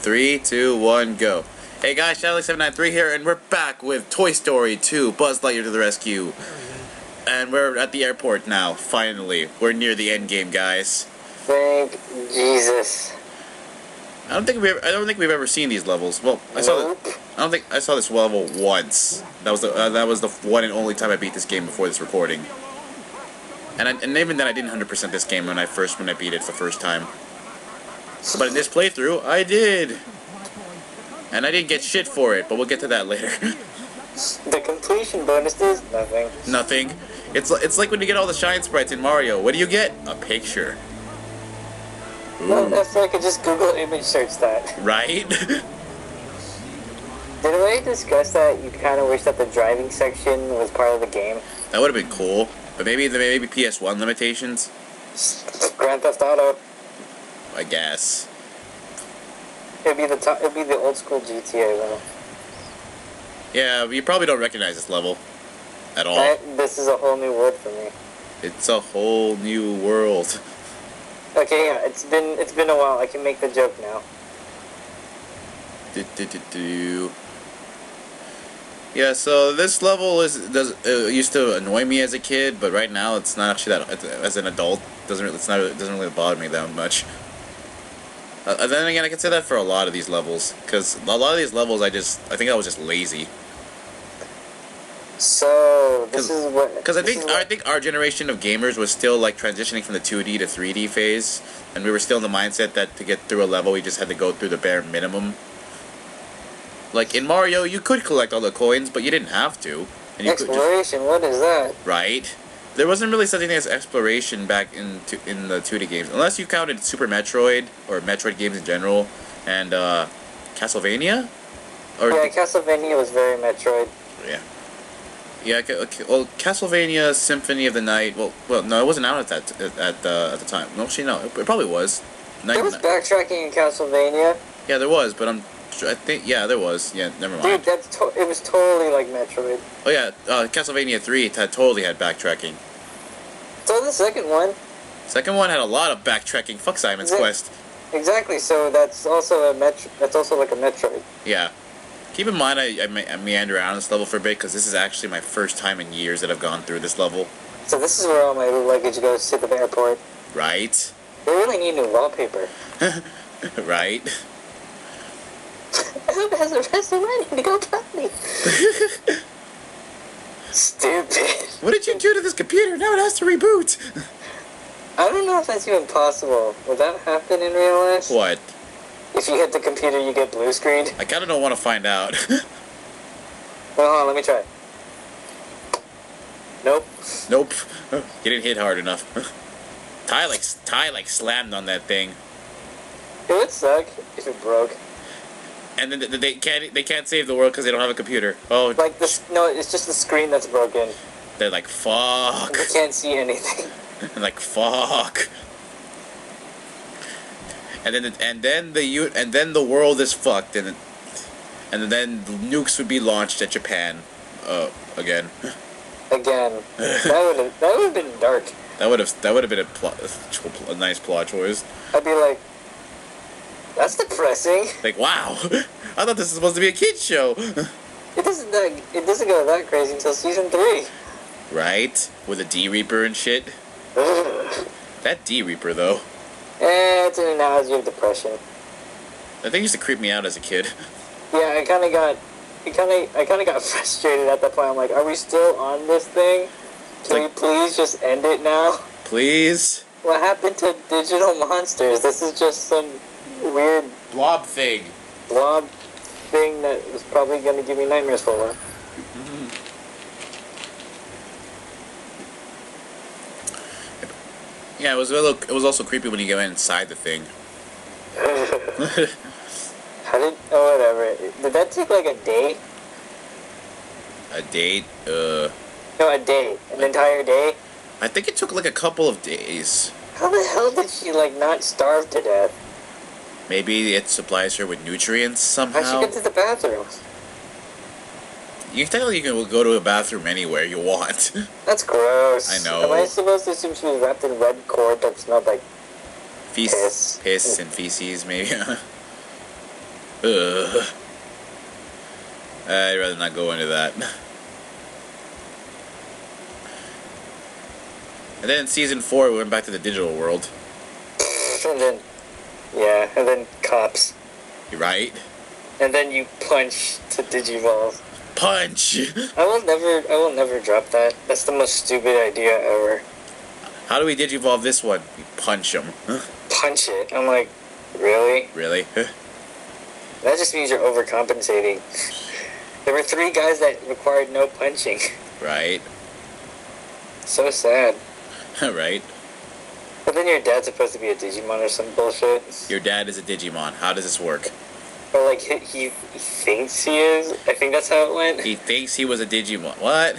3, 2, 1, go. Hey guys, Shadowlink793 here, and we're back with Toy Story 2, Buzz Lightyear to the Rescue. And we're at the airport now, finally. We're near the end game, guys. Thank Jesus. I don't think we've ever seen these levels. Well, I don't think I saw this level once. That was the one and only time I beat this game before this recording. And even then I didn't 100% this game when I beat it the first time. But in this playthrough, I did. And I didn't get shit for it, but we'll get to that later. The completion bonus is nothing. Nothing. It's like when you get all the shine sprites in Mario. What do you get? A picture. Well, I feel like I could just Google image search that. Right? Did we discuss that you kind of wish that the driving section was part of the game? That would have been cool. But maybe PS1 limitations? Grand Theft Auto. I guess. It'd be the old school GTA though. Yeah, you probably don't recognize this level at all. This is a whole new world for me. It's a whole new world. Okay, yeah, it's been a while. I can make the joke now. Yeah, so this level used to annoy me as a kid, but right now it's not actually that. As an adult, it doesn't really bother me that much. Then again, I can say that for a lot of these levels, because a lot of these levels I think I was just lazy. So this is what. Because I think our generation of gamers was still like transitioning from the 2D to 3D phase, and we were still in the mindset that to get through a level we just had to go through the bare minimum. Like in Mario, you could collect all the coins, but you didn't have to. And Exploration, what is that? Right. There wasn't really such a thing as exploration back in the 2D games, unless you counted Super Metroid or Metroid games in general, and Castlevania. Yeah, Castlevania was very Metroid. Yeah. Yeah. Okay, well, Castlevania Symphony of the Night. Well, no, it wasn't out at the time. No, actually, no, it probably was. There was backtracking in Castlevania. Yeah, there was, but I think, yeah, there was. Yeah, never mind. Dude, it was totally like Metroid. Oh yeah, Castlevania 3 totally had backtracking. So the second one. Second one had a lot of backtracking. Fuck Simon's Quest. Exactly. So that's also That's also like a Metroid. Yeah. Keep in mind, I meander around this level for a bit because this is actually my first time in years that I've gone through this level. So this is where all my luggage goes to the airport. Right. They really need new wallpaper. Right. I hope it has the rest of money to go potty. Stupid. What did you do to this computer? Now it has to reboot. I don't know if that's even possible. Would that happen in real life? What? If you hit the computer, you get blue screened? I kind of don't want to find out. Well, hold on, let me try. Nope. Nope. You didn't hit hard enough. Ty slammed on that thing. It would suck if it broke. And then they can't save the world because they don't have a computer. Oh. Like this? No, it's just the screen that's broken. They're like, fuck. They can't see anything. Like, fuck. And then the world is fucked, and then nukes would be launched at Japan, again. Again, that would have been dark. That would have been a nice plot choice. I'd be like, that's depressing. Like, wow, I thought this was supposed to be a kids show. It doesn't go that crazy until season 3. Right, with a D Reaper and shit. That D Reaper though. It's an analogy of depression. That thing used to creep me out as a kid. Yeah, I kind of got frustrated at that point. I'm like, are we still on this thing? Can we please just end it now? Please? What happened to digital monsters? This is just some weird blob thing that was probably going to give me nightmares for a while. Yeah, it was also creepy when you go inside the thing. Whatever. Did that take like a day? A date? No, a day. An entire day? I think it took like a couple of days. How the hell did she like not starve to death? Maybe it supplies her with nutrients somehow. How'd she get to the bathroom? You technically can go to a bathroom anywhere you want. That's gross. I know. Am I supposed to assume she was wrapped in red cord that smelled like piss and feces, maybe? Ugh. I'd rather not go into that. And then in season 4, we went back to the digital world. And then, yeah, and then cops. You right? And then you punch to Digivolve. Punch! I will never drop that. That's the most stupid idea ever. How do we digivolve this one? We punch him. Punch it. I'm like, really? Really? That just means you're overcompensating. There were 3 guys that required no punching. Right. So sad. Right. But then your dad's supposed to be a Digimon or some bullshit. Your dad is a Digimon. How does this work? Or like, he thinks he is. I think that's how it went. He thinks he was a Digimon. What?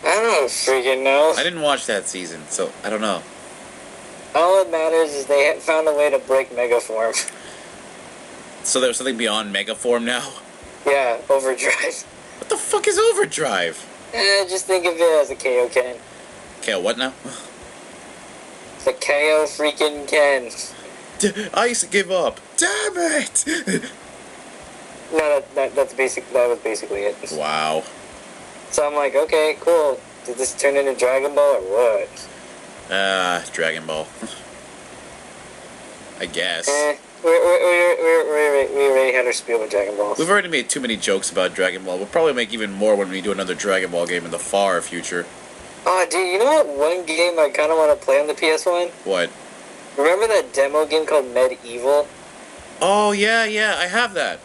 I don't freaking know. I didn't watch that season, so I don't know. All that matters is they found a way to break Megaform. So there's something beyond Megaform now? Yeah, Overdrive. What the fuck is Overdrive? Just think of it as a KO Ken. Okay, what now? It's a KO freaking Ken. I used to give up. Damn it! No, that was basically it. Wow. So I'm like, okay, cool. Did this turn into Dragon Ball or what? Dragon Ball. I guess. We already had our spiel with Dragon Ball. We've already made too many jokes about Dragon Ball. We'll probably make even more when we do another Dragon Ball game in the far future. Oh, dude, you know what one game I kind of want to play on the PS1? What? Remember that demo game called Medieval? Oh, yeah, I have that.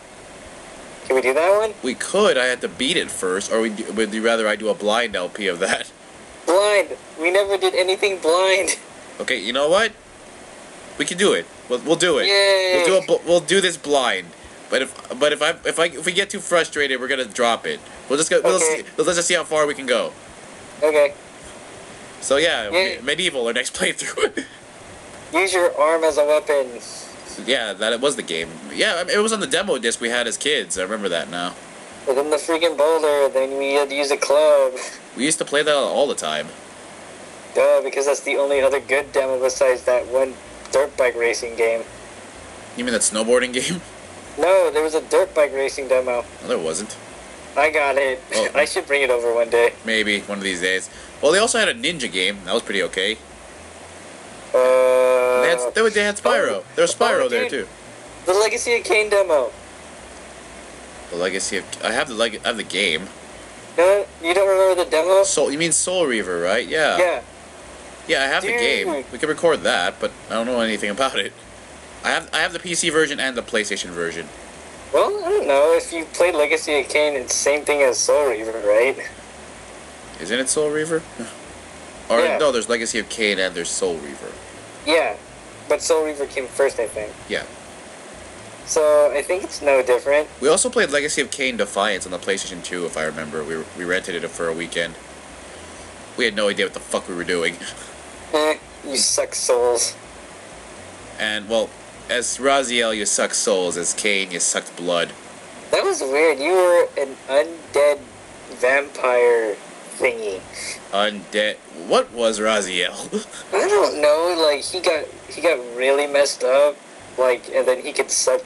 Can we do that one? We could. I had to beat it first, or would you rather I do a blind LP of that? Blind. We never did anything blind. Okay, you know what? We can do it. We'll do it. Yay. We'll do this blind. But if we get too frustrated, we're gonna drop it. We'll just go. Okay. Let's just see how far we can go. Okay. So yeah, Yay. Medieval, our next playthrough. Use your arm as a weapon. Yeah, that was the game. Yeah, I mean, it was on the demo disc we had as kids. I remember that now. And then the freaking boulder, then we had to use a club. We used to play that all the time. Duh, because that's the only other good demo besides that one dirt bike racing game. You mean that snowboarding game? No, there was a dirt bike racing demo. No, there wasn't. I got it. Oh. I should bring it over one day. Maybe one of these days. Well, they also had a ninja game. That was pretty okay. They had Spyro. There was Spyro there too. The Legacy of Kain demo. The Legacy of I have the game. No, you don't remember the demo? You mean Soul Reaver, right? Yeah. Yeah. Yeah, I have the Dude. game. We can record that, but I don't know anything about it. I have the PC version and the PlayStation version. Well, I don't know. If you played Legacy of Kain, it's the same thing as Soul Reaver, right? Isn't it Soul Reaver? Or Yeah. no, there's Legacy of Kain and there's Soul Reaver. Yeah. But Soul Reaver came first, I think. Yeah. So, I think it's no different. We also played Legacy of Kain Defiance on the PlayStation 2, if I remember. We rented it for a weekend. We had no idea what the fuck we were doing. You suck souls. And, well, as Raziel, you suck souls. As Kain, you sucked blood. That was weird. You were an undead vampire thingy. Undead. What was Raziel? I don't know. Like he got really messed up. Like, and then he could suck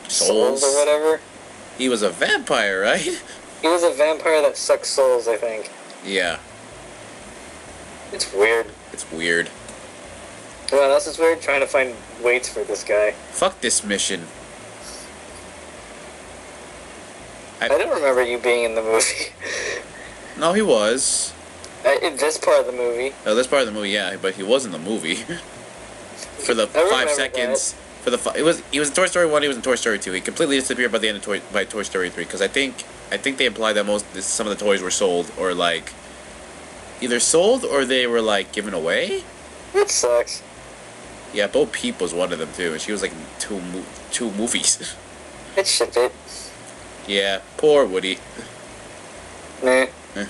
souls or whatever. He was a vampire, right? He was a vampire that sucks souls, I think. Yeah. It's weird. It's weird. What else is weird? Trying to find weights for this guy. Fuck this mission. I don't remember you being in the movie. No, he was. In this part of the movie. Oh, this part of the movie, yeah, but he was in the movie. For the I 5 seconds. That. He was in Toy Story 1, he was in Toy Story 2. He completely disappeared by the end of Toy Story 3, because I think they implied that some of the toys were sold, or like either sold or they were like given away. That sucks. Yeah, Bo Peep was one of them too, and she was like in two movies. I'd ship it. Yeah, poor Woody. Nah. Eh.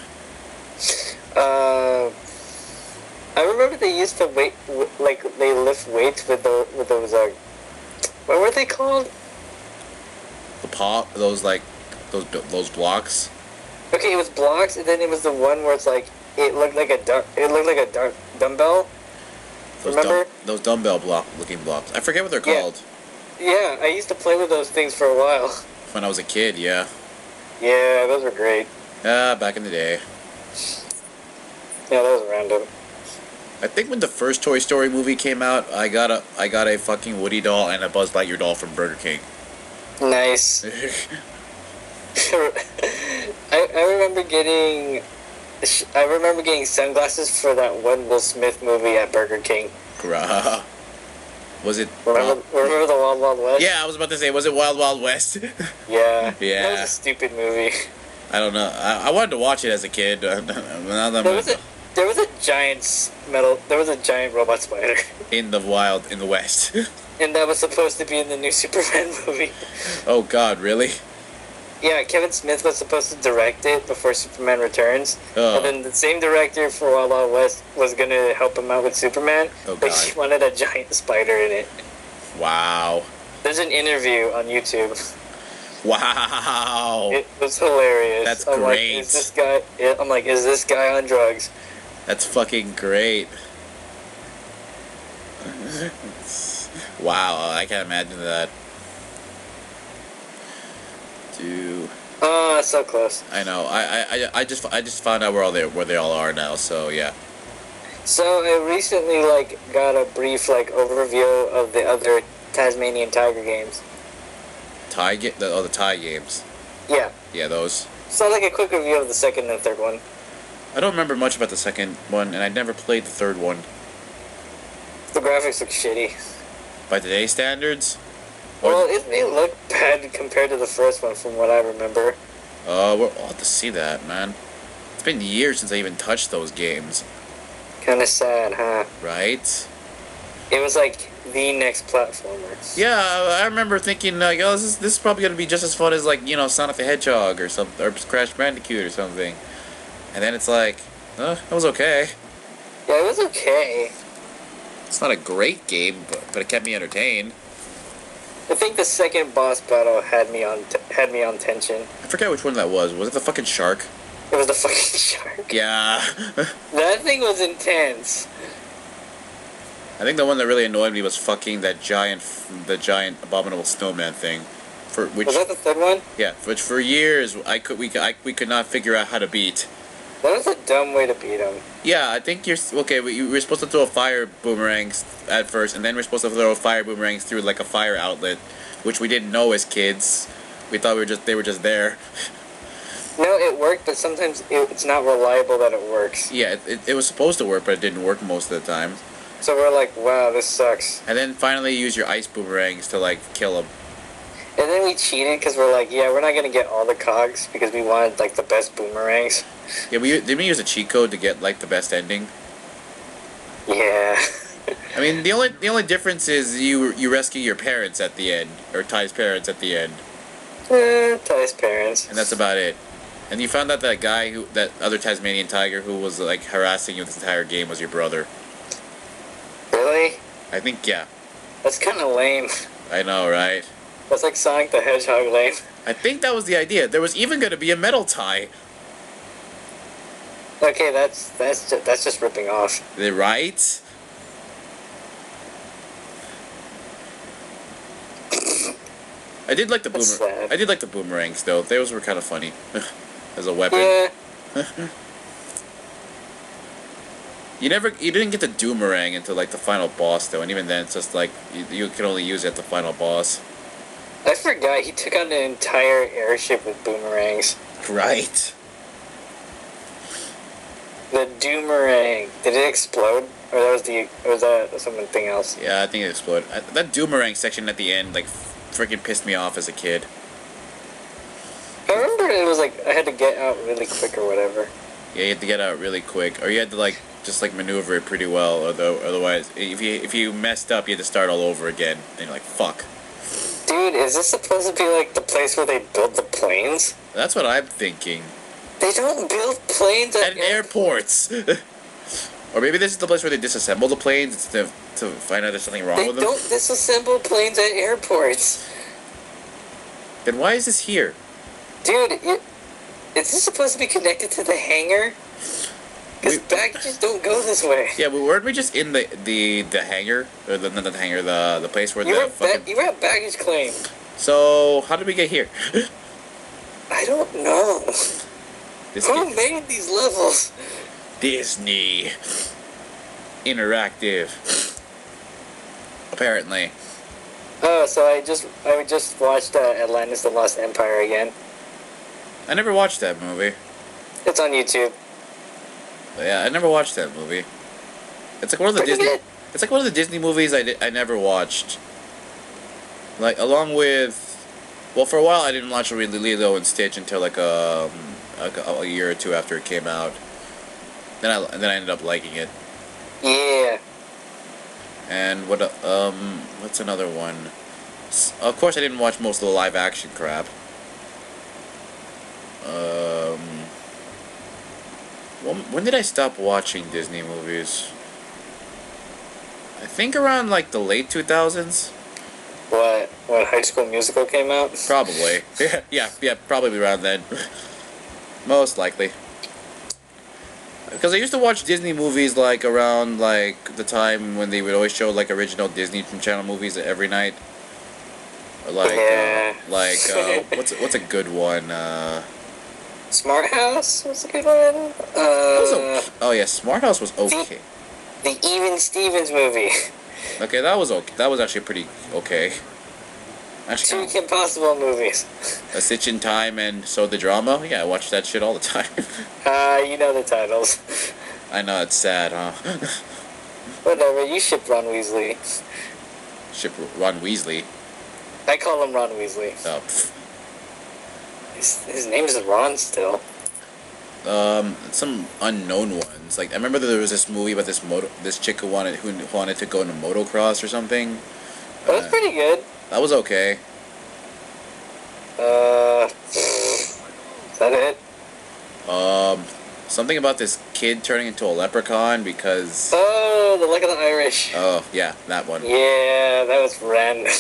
I remember they used to they lift weights with those what were they called? Those blocks. Okay, it was blocks, and then it was the one where it's like it looked like a dumbbell. Remember? Those dumbbell looking blocks. I forget what they're Yeah. called. Yeah, I used to play with those things for a while. When I was a kid, yeah. Yeah, those were great. Back in the day. Yeah, that was random. I think when the first Toy Story movie came out, I got a fucking Woody doll and a Buzz Lightyear doll from Burger King. Nice. I remember getting sunglasses for that one Will Smith movie at Burger King. Grah. Was it? Remember the Wild Wild West? Yeah, I was about to say, was it Wild Wild West? Yeah. Yeah. That was a stupid movie. I don't know. I wanted to watch it as a kid. Now that There was a giant robot spider. in the West. And that was supposed to be in the new Superman movie. Oh God, really? Yeah, Kevin Smith was supposed to direct it before Superman Returns. Oh. And then the same director for Wild Wild West was going to help him out with Superman. Oh, but God. he wanted a giant spider in it. Wow. There's an interview on YouTube. Wow. It was hilarious. That's I'm great. Like, is this guy on drugs? That's fucking great. Wow, I can't imagine that. So close. I know. I just found out where they all are now. So yeah. So I recently got a brief overview of the other Tasmanian Tiger games. The Thai games. Yeah. Yeah, those. So a quick review of the second and third one. I don't remember much about the second one, and I never played the third one. The graphics look shitty. By today's standards? Well, it may look bad compared to the first one from what I remember. We'll have to see that, man. It's been years since I even touched those games. Kinda sad, huh? Right? It was the next platformer. Yeah, I remember thinking, oh, this is probably gonna be just as fun as, Sonic the Hedgehog or something, or Crash Bandicoot or something. And then it's it was okay. Yeah, it was okay. It's not a great game, but it kept me entertained. I think the second boss battle had me on tension. I forget which one that was. Was it the fucking shark? It was the fucking shark. Yeah. That thing was intense. I think the one that really annoyed me was fucking the giant abominable snowman thing. Was that the third one? Yeah, which for years we could not figure out how to beat. That was a dumb way to beat him. Yeah, I think you were supposed to throw fire boomerangs at first, and then we're supposed to throw fire boomerangs through a fire outlet, which we didn't know as kids. We thought they were just there. No, it worked, but sometimes it's not reliable that it works. Yeah, it was supposed to work, but it didn't work most of the time. So we're like, wow, this sucks. And then finally you use your ice boomerangs to kill them. And then we cheated because we're like, yeah, we're not gonna get all the cogs because we wanted the best boomerangs. Yeah, didn't we use a cheat code to get the best ending? Yeah. I mean, the only difference is you rescue your parents at the end, or Ty's parents at the end. Ty's parents. And that's about it. And you found out that other Tasmanian tiger who was harassing you this entire game was your brother. Really? I think, yeah. That's kind of lame. I know, right? That's like Sonic the Hedgehog lame. I think that was the idea. There was even going to be a metal tie. Okay, that's just ripping off. Right? I did like the boomerangs though. Those were kind of funny as a weapon. Yeah. You didn't get the Doomerang until the final boss though, and even then it's just you can only use it at the final boss. I forgot he took on an entire airship with boomerangs. Right. The Doomerang. Did it explode? Or was that something else? Yeah, I think it exploded. That Doomerang section at the end freaking pissed me off as a kid. I remember it was I had to get out really quick or whatever. Yeah, you had to get out really quick, or you had to just maneuver it pretty well. Otherwise, if you messed up, you had to start all over again. And you're like, fuck. Dude, is this supposed to be the place where they build the planes? That's what I'm thinking. They don't build planes at airports. Or maybe this is the place where they disassemble the planes to find out there's something wrong with them. They don't disassemble planes at airports. Then why is this here? Dude, is this supposed to be connected to the hangar? Because packages don't go this way. Yeah, but weren't we just in the hangar? Or not the hangar, the place where You the were fucking... you were at baggage claim. So, how did we get here? I don't know. This Who game- made these levels? Disney. Interactive. Apparently. Oh, so I just watched Atlantis: The Lost Empire again. I never watched that movie. It's on YouTube. Yeah, I never watched that movie. It's like one of the Pretty Disney. good. It's like one of the Disney movies I never watched. Like along with, well, for a while I didn't watch really Lilo and Stitch until like a year or two after it came out. Then I ended up liking it. Yeah. And what's another one? Of course, I didn't watch most of the live action crap. When did I stop watching Disney movies? I think around like the late 2000s. What High School Musical came out? Probably. yeah, probably around then. Most likely. Because I used to watch Disney movies like around like the time when they would always show like original Disney Channel movies every night. Or like Yeah. What's a good one? Smart House was a good one. Oh yeah, Smart House was okay. The Even Stevens movie. Okay, that was okay. That was actually pretty okay. Two Actually, Kim Possible movies. A Stitch in Time and So the Drama. Yeah, I watch that shit all the time. You know the titles. I know it's sad, huh? Whatever, you ship Ron Weasley. Ship Ron Weasley. I call him Ron Weasley. Oh, pff. His name is Ron still. Some unknown ones. Like I remember there was this movie about this chick who wanted to go into motocross or something. That was pretty good. That was okay. Is that it? Something about this kid turning into a leprechaun because. Oh, The Luck of the Irish. Oh yeah, that one. Yeah, that was random.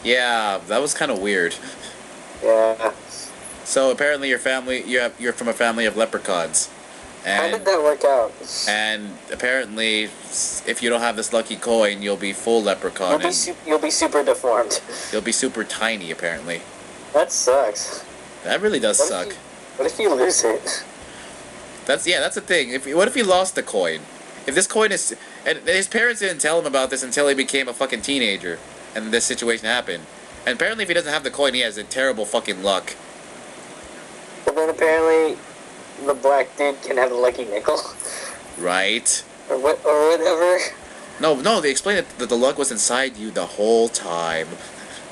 Yeah, that was kind of weird. Yeah. So apparently you're from a family of leprechauns. How And did that work out? and apparently if you don't have this lucky coin, you'll be full leprechaun You'll be super deformed. you'll be super tiny apparently. That sucks. That really does What suck. What if you lose it? That's the thing. What if he lost the coin? If this coin is, and his parents didn't tell him about this until he became a fucking teenager, and this situation happened. And apparently, if he doesn't have the coin, he has a terrible fucking luck. But then apparently, the black dude can have a lucky nickel, Right? or whatever. No. They explained that the luck was inside you the whole time.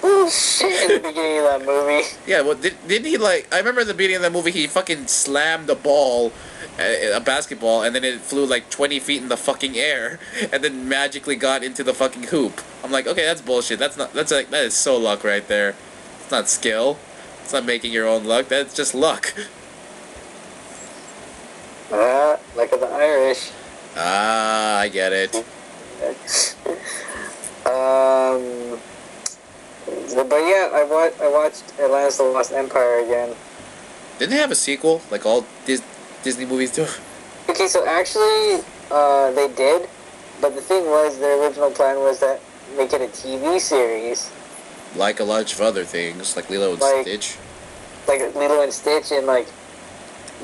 Oh shit! In the beginning of that movie. Yeah. Well, didn't he like? I remember at the beginning of that movie, he fucking slammed a ball, a basketball, and then it flew like 20 feet in the fucking air, and then magically got into the fucking hoop. I'm like, okay, that's bullshit. That is so luck right there. It's not skill. It's not making your own luck. That's just luck. Luck of the Irish. Ah, I get it. But yeah, I watched Atlantis: The Lost Empire again. Didn't they have a sequel like all Disney movies do? Okay, so actually, they did, but the thing was, their original plan was that make it a TV series, Like a bunch of other things, like Lilo and Like- Stitch. like Lilo and Stitch and like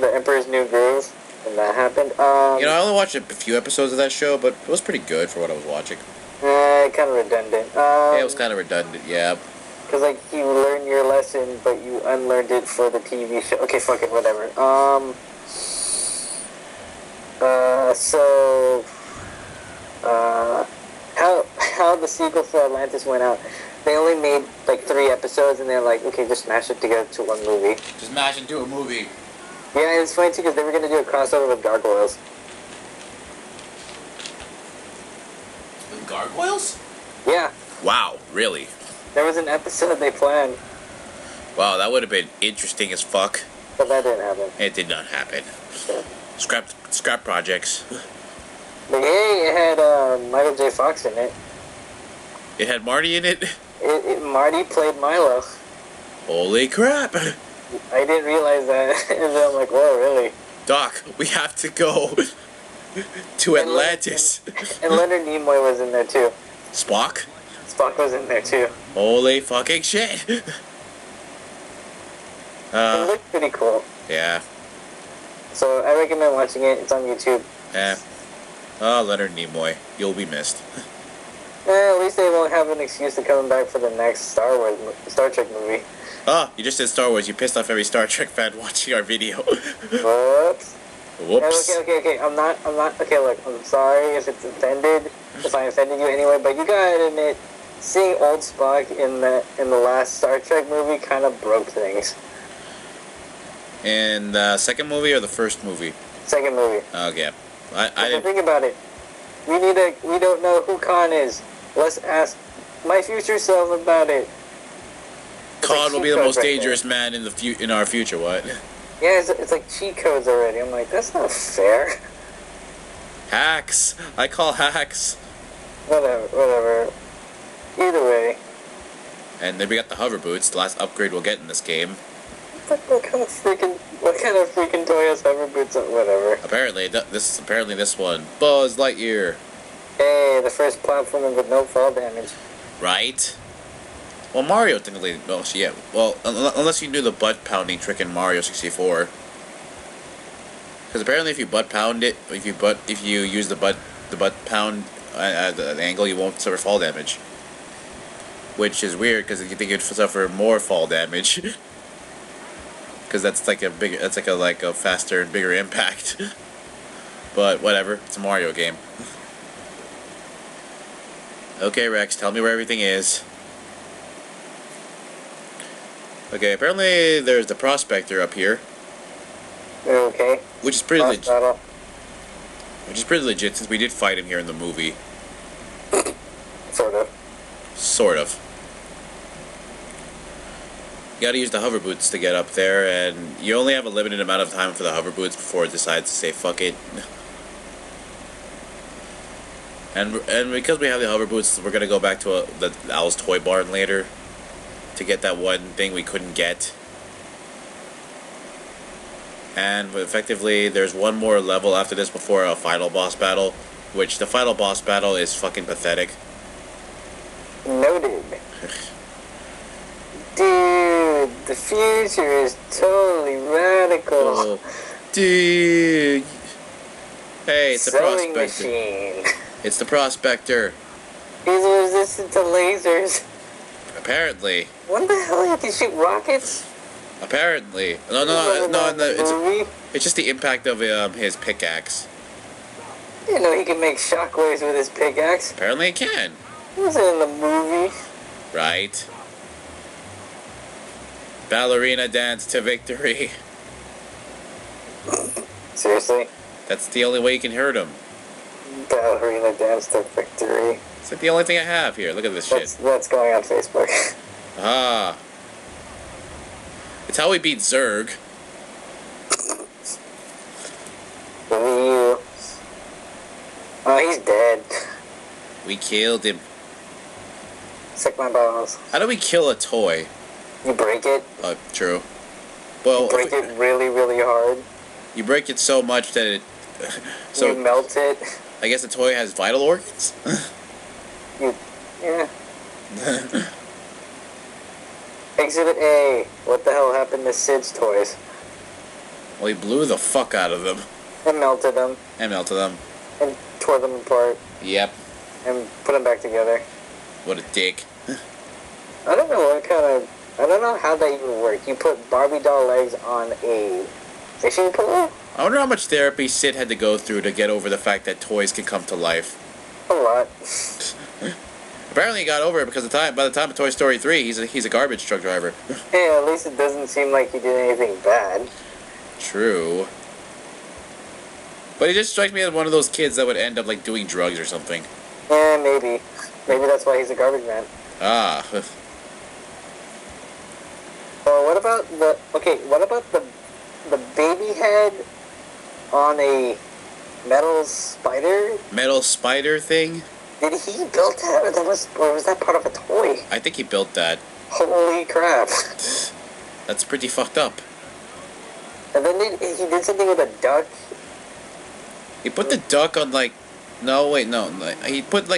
The Emperor's New Groove, and that happened. I only watched a few episodes of that show, but it was pretty good for what I was watching. Kind of redundant. Yeah, it was kind of redundant. Yeah. Because, like, you learn your lesson, but you unlearned it for the TV show. Okay, fuck it, whatever. How the sequel for Atlantis went out, they only made, like, 3 episodes, and they're like, okay, just smash it together to one movie. Just mash into a movie. Yeah, it's funny, too, because they were going to do a crossover with Gargoyles. With gargoyles? Yeah, Wow, really? there was an episode they planned, Wow, that would have been interesting as fuck. but that didn't happen. It did not happen. Yeah. Scrap projects. But hey, it had Michael J. Fox in it. It had Marty in it. Marty played Milo. Holy crap! I didn't realize that. And then I'm like, whoa, really? Doc, we have to go. to Atlantis. And Leonard Nimoy was in there too. Spock? Spock was in there too. Holy fucking shit. It looked pretty cool. Yeah. So I recommend watching it. It's on YouTube. Yeah. Oh, Leonard Nimoy. You'll be missed. At least they won't have an excuse to come back for the next Star Trek movie. Oh, you just said Star Wars. You pissed off every Star Trek fan watching our video. Whoops. Whoops. Okay. I'm not. Okay, look. I'm sorry if it's offended. If I offended you anyway, but you gotta admit, seeing old Spock in the last Star Trek movie kind of broke things. In the second movie or the first movie? Second movie. Okay. I didn't think about it. We don't know who Khan is. Let's ask my future self about it. Khan will be the most dangerous man in our future. What? Yeah, it's like cheat codes already. I'm like, that's not fair. Hacks. I call hacks. Whatever. Either way. And then we got the hover boots. The last upgrade we'll get in this game. What kind of freaking toy has hover boots? Whatever. Apparently this one. Buzz Lightyear. Hey, the first platformer with no fall damage. Right? Well, Mario technically. Well, unless you do the butt pounding trick in Mario 64. Because apparently, if you butt pound it, if you use the butt pound at an angle, you won't suffer fall damage. Which is weird because you think you'd suffer more fall damage. Because that's like a faster and bigger impact. But whatever, it's a Mario game. Okay, Rex, tell me where everything is. Okay, apparently there's the Prospector up here. Okay. Which is pretty legit. Which is pretty legit since we did fight him here in the movie. Sort of. Sort of. You gotta use the hover boots to get up there, and you only have a limited amount of time for the hover boots before it decides to say fuck it. And because we have the hover boots, we're gonna go back to the Owl's Toy Barn later to get that one thing we couldn't get. And effectively, there's one more level after this before a final boss battle, which the final boss battle is fucking pathetic. Noted. Dude, the future is totally radical. Oh, dude. Hey, it's the Sewing Prospector. machine. It's the Prospector. He's resistant to lasers. Apparently. What the hell? You can shoot rockets? Apparently. No, it's just the impact of his pickaxe. You know he can make shockwaves with his pickaxe. Apparently it can. It wasn't in the movie. Right. Ballerina dance to victory. Seriously? That's the only way you can hurt him. Ballerina dance to victory. It's like the only thing I have here. Look at this shit. That's going on Facebook. Ah. It's how we beat Zurg. You. Oh, he's dead. We killed him. Suck my balls. How do we kill a toy? You break it. True. Well, You break it really, really hard. You break it so much that it... You melt it. I guess the toy has vital organs? Yeah. Exhibit A. What the hell happened to Sid's toys? Well, he blew the fuck out of them. And melted them. And melted them. And tore them apart. Yep. And put them back together. What a dick. I don't know how that even worked. You put Barbie doll legs on a fishing pole? I wonder how much therapy Sid had to go through to get over the fact that toys can come to life. A lot. Apparently he got over it because by the time of Toy Story 3, he's a garbage truck driver. Hey, at least it doesn't seem like he did anything bad. True. But he just strikes me as one of those kids that would end up like doing drugs or something. Yeah, maybe. Maybe that's why he's a garbage man. Ah. Well, what about the baby head on a metal spider? Metal spider thing? Did he build that, or was that part of a toy? I think he built that. Holy crap! That's pretty fucked up. And then he did something with a duck. He put the duck on like. No, wait, no. He did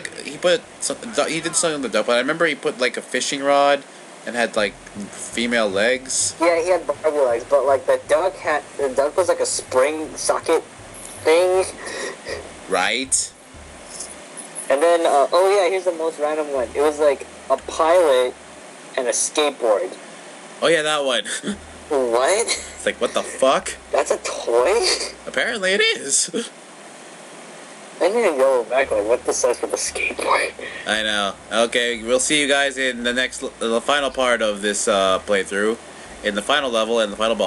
something on the duck, but I remember he put like a fishing rod and had like female legs. Yeah, he had Barbie legs, but like the duck was like a spring socket thing. Right. And then, oh yeah, here's the most random one. It was like a pilot and a skateboard. Oh yeah, that one. What? It's like, what the fuck? That's a toy? Apparently it is. I need to go back, like, what this says for the skateboard. I know. Okay, we'll see you guys in the final part of this playthrough, in the final level and the final boss.